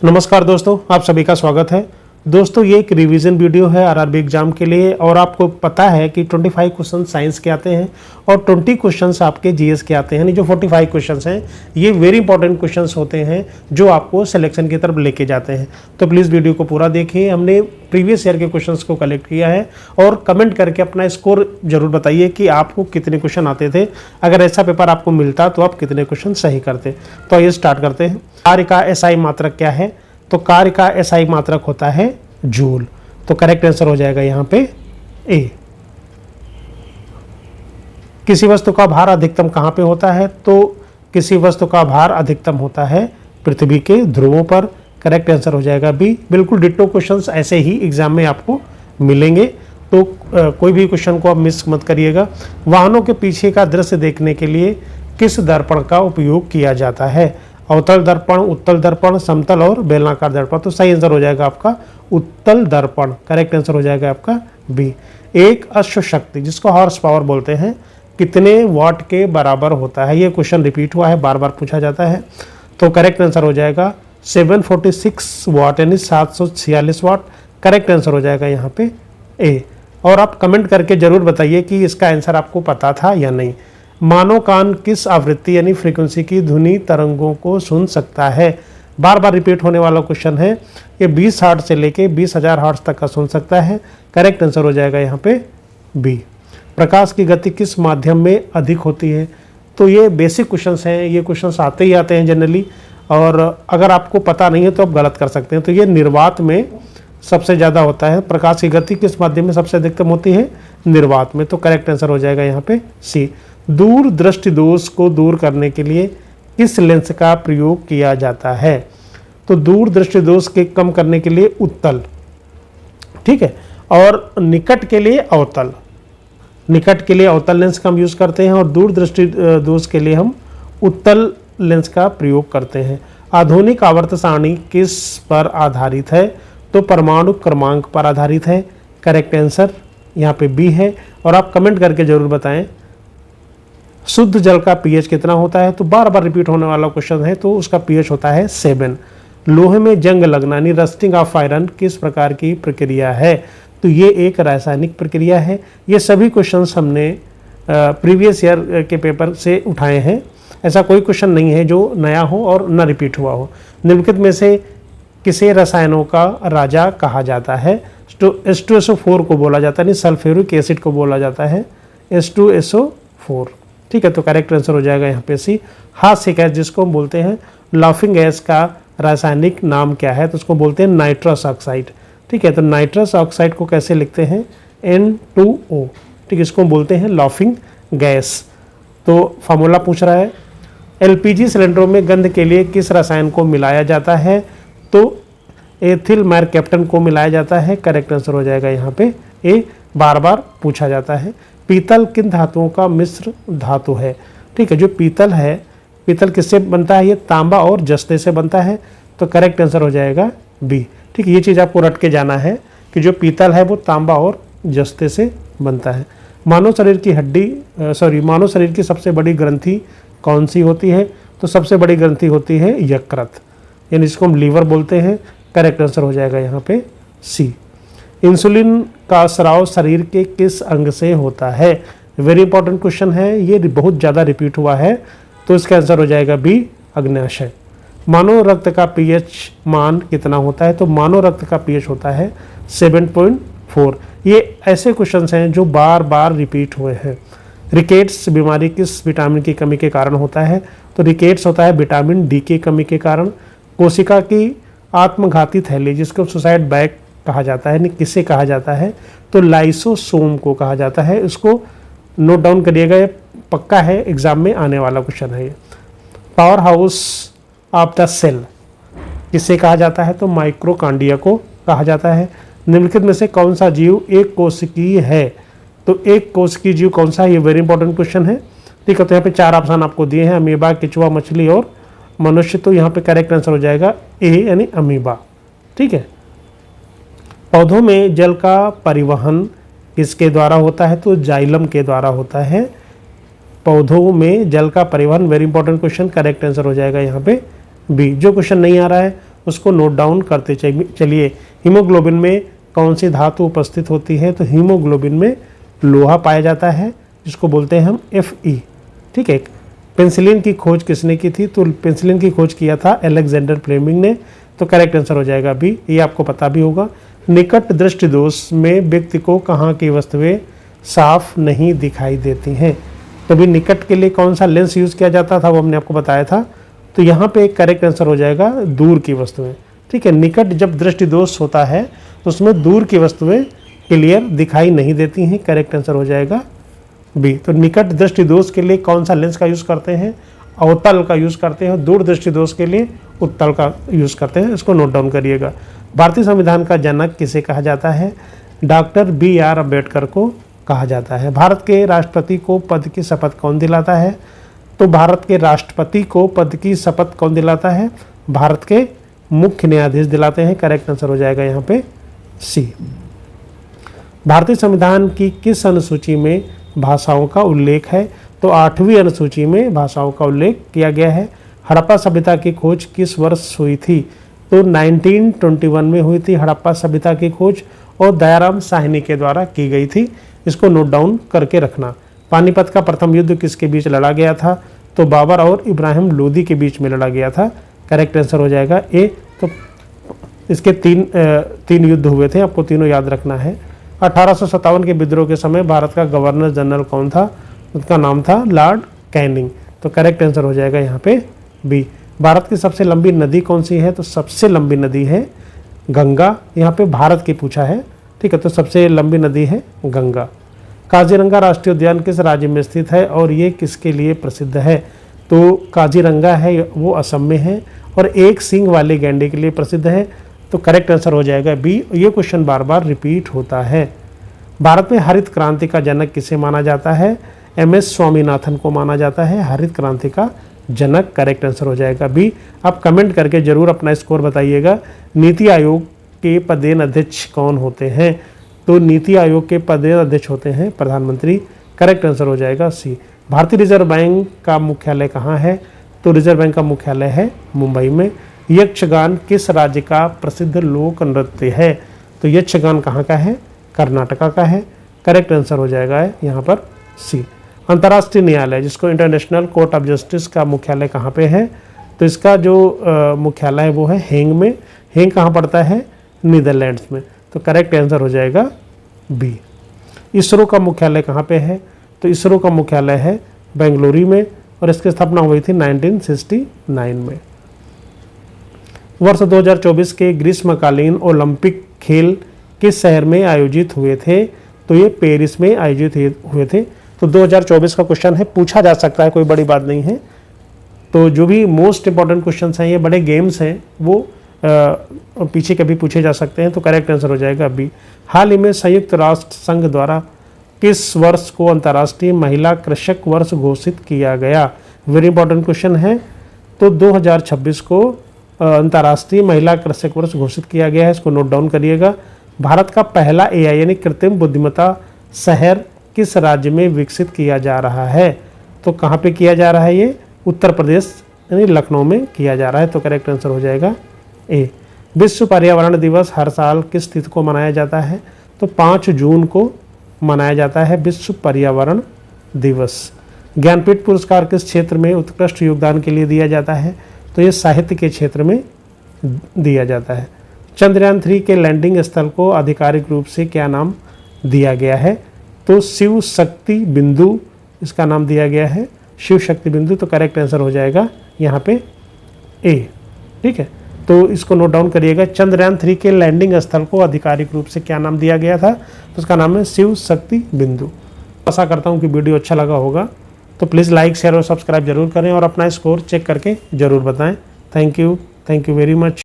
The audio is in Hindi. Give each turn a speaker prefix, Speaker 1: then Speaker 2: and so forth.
Speaker 1: नमस्कार दोस्तों, आप सभी का स्वागत है। दोस्तों ये एक रिवीजन वीडियो है आरआरबी एग्जाम के लिए और आपको पता है कि 25 क्वेश्चन साइंस के आते हैं और 20 क्वेश्चंस आपके जीएस के आते हैं। यानी जो 45 क्वेश्चंस हैं ये वेरी इंपॉर्टेंट क्वेश्चंस होते हैं जो आपको सिलेक्शन की तरफ लेके जाते हैं। तो प्लीज़ वीडियो को पूरा देखिए। हमने प्रीवियस ईयर के क्वेश्चंस को कलेक्ट किया है और कमेंट करके अपना स्कोर जरूर बताइए कि आपको कितने क्वेश्चन आते थे। अगर ऐसा पेपर आपको मिलता तो आप कितने क्वेश्चन सही करते। तो आइए स्टार्ट करते हैं। कार्य का एसआई मात्रक क्या है? तो कार्य का एसआई मात्रक होता है जूल। तो करेक्ट आंसर हो जाएगा यहाँ पे ए। किसी वस्तु का भार अधिकतम कहाँ पे होता है? तो किसी वस्तु का भार अधिकतम होता है पृथ्वी के ध्रुवों पर। करेक्ट आंसर हो जाएगा बी। बिल्कुल डिट्टो क्वेश्चंस ऐसे ही एग्जाम में आपको मिलेंगे, तो कोई भी क्वेश्चन को आप मिस मत करिएगा। वाहनों के पीछे का दृश्य देखने के लिए किस दर्पण का उपयोग किया जाता है? अवतल दर्पण, उत्तल दर्पण, समतल और बेलनाकार दर्पण। तो सही आंसर हो जाएगा आपका उत्तल दर्पण। करेक्ट आंसर हो जाएगा आपका बी। एक अश्व शक्ति जिसको हॉर्स पावर बोलते हैं कितने वाट के बराबर होता है? ये क्वेश्चन रिपीट हुआ है, बार बार पूछा जाता है। तो करेक्ट आंसर हो जाएगा 746 वाट यानी 746 वाट। करेक्ट आंसर हो जाएगा यहाँ पे ए। और आप कमेंट करके जरूर बताइए कि इसका आंसर आपको पता था या नहीं। मानव कान किस आवृत्ति यानी फ्रीक्वेंसी की ध्वनि तरंगों को सुन सकता है? बार बार रिपीट होने वाला क्वेश्चन है। ये 20 हर्ट्ज से लेके 20,000 हर्ट्ज तक का सुन सकता है। करेक्ट आंसर हो जाएगा यहाँ पे बी। प्रकाश की गति किस माध्यम में अधिक होती है? तो ये बेसिक क्वेश्चंस हैं, ये क्वेश्चंस आते ही आते हैं जनरली, और अगर आपको पता नहीं है तो आप गलत कर सकते हैं। तो ये निर्वात में सबसे ज़्यादा होता है। प्रकाश की गति किस माध्यम में सबसे अधिकतम होती है? निर्वात में। तो करेक्ट आंसर हो जाएगा यहाँ पे सी। दूर दृष्टि दोष को दूर करने के लिए किस लेंस का प्रयोग किया जाता है? तो दूर दृष्टि दोष के कम करने के लिए उत्तल, ठीक है, और निकट के लिए अवतल। निकट के लिए अवतल लेंस का हम यूज करते हैं और दूर दृष्टि दोष के लिए हम उत्तल लेंस का प्रयोग करते हैं। आधुनिक आवर्त सारणी किस पर आधारित है? तो परमाणु क्रमांक पर आधारित है। करेक्ट आंसर यहाँ पे बी है। और आप कमेंट करके जरूर बताएं शुद्ध जल का पीएच कितना होता है? तो बार बार रिपीट होने वाला क्वेश्चन है, तो उसका पीएच होता है 7। लोहे में जंग लगना यानी रस्टिंग ऑफ आयरन किस प्रकार की प्रक्रिया है? तो ये एक रासायनिक प्रक्रिया है। ये सभी क्वेश्चंस हमने प्रीवियस ईयर के पेपर से उठाए हैं। ऐसा कोई क्वेश्चन नहीं है जो नया हो और न रिपीट हुआ हो। निम्नलिखित में से किसे रसायनों का राजा कहा जाता है? H2SO4 को बोला जाता है, यानी सल्फ्यूरिक एसिड को बोला जाता है H2SO4। ठीक है, तो करेक्ट आंसर हो जाएगा यहाँ पे सी। हास्य गैस जिसको हम बोलते हैं लाफिंग गैस का रासायनिक नाम क्या है? तो उसको बोलते हैं नाइट्रस ऑक्साइड। ठीक है, तो नाइट्रस ऑक्साइड को कैसे लिखते हैं? N2O। ठीक है, इसको हम बोलते हैं लाफिंग गैस। तो फार्मूला पूछ रहा है। एलपीजी सिलेंडरों में गंध के लिए किस रसायन को मिलाया जाता है? तो एथिल मैरकैप्टन को मिलाया जाता है। करेक्ट आंसर हो जाएगा यहाँ पे ए। बार बार पूछा जाता है। पीतल किन धातुओं का मिश्र धातु है? ठीक है, जो पीतल है, पीतल किससे बनता है? ये तांबा और जस्ते से बनता है। तो करेक्ट आंसर हो जाएगा बी। ठीक है, ये चीज़ आपको रट के जाना है कि जो पीतल है वो तांबा और जस्ते से बनता है। मानव शरीर की मानव शरीर की सबसे बड़ी ग्रंथि कौन सी होती है? तो सबसे बड़ी ग्रंथि होती है यकृत, यानी जिसको हम लीवर बोलते हैं। करेक्ट आंसर हो जाएगा यहाँ पे सी। इंसुलिन का स्राव शरीर के किस अंग से होता है? वेरी इंपॉर्टेंट क्वेश्चन है, ये बहुत ज़्यादा रिपीट हुआ है, तो इसका आंसर हो जाएगा बी अग्न्याशय। मानव रक्त का पीएच मान कितना होता है? तो मानव रक्त का पीएच होता है 7.4। ये ऐसे क्वेश्चंस हैं जो बार बार रिपीट हुए हैं। रिकेट्स बीमारी किस विटामिन की कमी के कारण होता है? तो रिकेट्स होता है विटामिन डी की कमी के कारण। कोशिका की आत्मघाती थैली जिसको सुसाइड बैग कहा जाता है, किसे कहा जाता है? तो लाइसोसोम को कहा जाता है। इसको नोट डाउन करिएगा, ये पक्का है, एग्जाम में आने वाला क्वेश्चन है ये। Powerhouse of the cell किसे कहा जाता है? तो माइक्रोकांडिया को कहा जाता है। निम्नलिखित में से कौन सा जीव एक कोशिकीय है? तो एक कोशिकीय जीव कौन सा है? ये वेरी इंपॉर्टेंट क्वेश्चन है। ठीक है, तो यहाँ पे 4 ऑप्शन आपको दिए हैं, अमीबा, केचुआ, मछली और मनुष्य। तो यहाँ पे करेक्ट आंसर हो जाएगा ए यानी अमीबा। ठीक है, पौधों में जल का परिवहन किसके द्वारा होता है? तो जाइलम के द्वारा होता है। पौधों में जल का परिवहन, very important question. Correct answer हो जाएगा यहाँ पे बी। जो क्वेश्चन नहीं आ रहा है उसको नोट डाउन करते चलिए। हीमोग्लोबिन में कौन सी धातु उपस्थित होती है? तो हीमोग्लोबिन में लोहा पाया जाता है, जिसको बोलते हैं हम Fe। ठीक है। पेंसिलिन की खोज किसने की थी? तो पेंसिलिन की खोज किया था अलेक्जेंडर फ्लेमिंग ने। तो करेक्ट आंसर हो जाएगा बी। ये आपको पता भी होगा। निकट दृष्टि दोष में व्यक्ति को कहाँ की वस्तुएं साफ नहीं दिखाई देती हैं? तो भी निकट के लिए कौन सा लेंस यूज किया जाता था वो हमने आपको बताया था। तो यहाँ पे एक करेक्ट आंसर हो जाएगा दूर की वस्तुएं। ठीक है। निकट जब दृष्टि दोष होता है तो उसमें दूर की वस्तुएं क्लियर दिखाई नहीं देती हैं। करेक्ट आंसर हो जाएगा बी। तो निकट दृष्टि दोष के लिए कौन सा लेंस का यूज करते हैं? अवतल का यूज करते हैं। दूर दृष्टि दोष के लिए उत्तल का यूज करते हैं। इसको नोट डाउन करिएगा। भारतीय संविधान का जनक किसे कहा जाता है? डॉक्टर BR अम्बेडकर को कहा जाता है। भारत के राष्ट्रपति को पद की शपथ कौन दिलाता है? तो भारत के राष्ट्रपति को पद की शपथ कौन दिलाता है? भारत के मुख्य न्यायाधीश दिलाते हैं। करेक्ट आंसर हो जाएगा यहाँ पे सी। भारतीय संविधान की किस अनुसूची में भाषाओं का उल्लेख है? तो 8वीं अनुसूची में भाषाओं का उल्लेख किया गया है। हड़प्पा सभ्यता की खोज किस वर्ष हुई थी? तो 1921 में हुई थी हड़प्पा सभ्यता की खोज, और दयाराम साहनी के द्वारा की गई थी। इसको नोट डाउन करके रखना। पानीपत का प्रथम युद्ध किसके बीच लड़ा गया था? तो बाबर और इब्राहिम लोदी के बीच में लड़ा गया था। करेक्ट आंसर हो जाएगा ए। तो इसके तीन युद्ध हुए थे, आपको तीनों याद रखना है। 1857 के विद्रोह के समय भारत का गवर्नर जनरल कौन था? उसका नाम था लॉर्ड कैनिंग। तो करेक्ट आंसर हो जाएगा यहाँ पे बी। भारत की सबसे लंबी नदी कौन सी है? तो सबसे लंबी नदी है गंगा। यहाँ पे भारत की पूछा है। ठीक है। तो सबसे लंबी नदी है गंगा। काजीरंगा राष्ट्रीय उद्यान किस राज्य में स्थित है और ये किसके लिए प्रसिद्ध है? तो काजीरंगा है वो असम में है, और एक सींग वाले गैंडे के लिए प्रसिद्ध है। तो करेक्ट आंसर हो जाएगा बी। ये क्वेश्चन बार बार रिपीट होता है। भारत में हरित क्रांति का जनक किसे माना जाता है? MS स्वामीनाथन को माना जाता है हरित क्रांति का जनक। करेक्ट आंसर हो जाएगा बी। आप कमेंट करके जरूर अपना स्कोर बताइएगा। नीति आयोग के पदेन अध्यक्ष कौन होते हैं? तो नीति आयोग के पदेन अध्यक्ष होते हैं प्रधानमंत्री। करेक्ट आंसर हो जाएगा सी। भारतीय रिजर्व बैंक का मुख्यालय कहाँ है? तो रिजर्व बैंक का मुख्यालय है मुंबई में। यक्षगान किस राज्य का प्रसिद्ध लोक नृत्य है? तो यक्षगान कहाँ का है? कर्नाटका का है। करेक्ट आंसर हो जाएगा यहाँ पर सी। अंतर्राष्ट्रीय न्यायालय जिसको इंटरनेशनल कोर्ट ऑफ जस्टिस का मुख्यालय कहाँ पे है? तो इसका जो मुख्यालय है वो है हेंग में। हेंग कहाँ पड़ता है? नीदरलैंड्स में। तो करेक्ट आंसर हो जाएगा बी। इसरो का मुख्यालय कहाँ पे है? तो इसरो का मुख्यालय है बेंगलुरु में, और इसकी स्थापना हुई थी 1969 में। वर्ष 2024 के ग्रीष्मकालीन ओलंपिक खेल किस शहर में आयोजित हुए थे? तो ये पेरिस में आयोजित हुए थे। तो 2024 का क्वेश्चन है, पूछा जा सकता है, कोई बड़ी बात नहीं है। तो जो भी मोस्ट इंपॉर्टेंट क्वेश्चंस हैं, ये बड़े गेम्स हैं, वो पीछे कभी पूछे जा सकते हैं। तो करेक्ट आंसर हो जाएगा बी। हाल ही में संयुक्त राष्ट्र संघ द्वारा किस वर्ष को अंतर्राष्ट्रीय महिला कृषक वर्ष घोषित किया गया? वेरी इंपॉर्टेंट क्वेश्चन है। तो 2026 को अंतर्राष्ट्रीय महिला कृषक वर्ष घोषित किया गया है। इसको नोट डाउन करिएगा। भारत का पहला AI यानी कृत्रिम बुद्धिमत्ता शहर किस राज्य में विकसित किया जा रहा है? तो कहाँ पे किया जा रहा है? ये उत्तर प्रदेश यानी लखनऊ में किया जा रहा है। तो करेक्ट आंसर हो जाएगा ए। विश्व पर्यावरण दिवस हर साल किस तिथि को मनाया जाता है? तो 5 जून को मनाया जाता है विश्व पर्यावरण दिवस। ज्ञानपीठ पुरस्कार किस क्षेत्र में उत्कृष्ट योगदान के लिए दिया जाता है? तो ये साहित्य के क्षेत्र में दिया जाता है। चंद्रयान 3 के लैंडिंग स्थल को आधिकारिक रूप से क्या नाम दिया गया है? तो शिव शक्ति बिंदु इसका नाम दिया गया है, शिव शक्ति बिंदु। तो करेक्ट आंसर हो जाएगा यहाँ पे ए। ठीक है। तो इसको नोट डाउन करिएगा। चंद्रयान 3 के लैंडिंग स्थल को आधिकारिक रूप से क्या नाम दिया गया था? तो उसका नाम है शिव शक्ति बिंदु। आशा करता हूँ कि वीडियो अच्छा लगा होगा। तो प्लीज़ लाइक शेयर और सब्सक्राइब जरूर करें, और अपना स्कोर चेक करके ज़रूर बताएं। Thank you very much.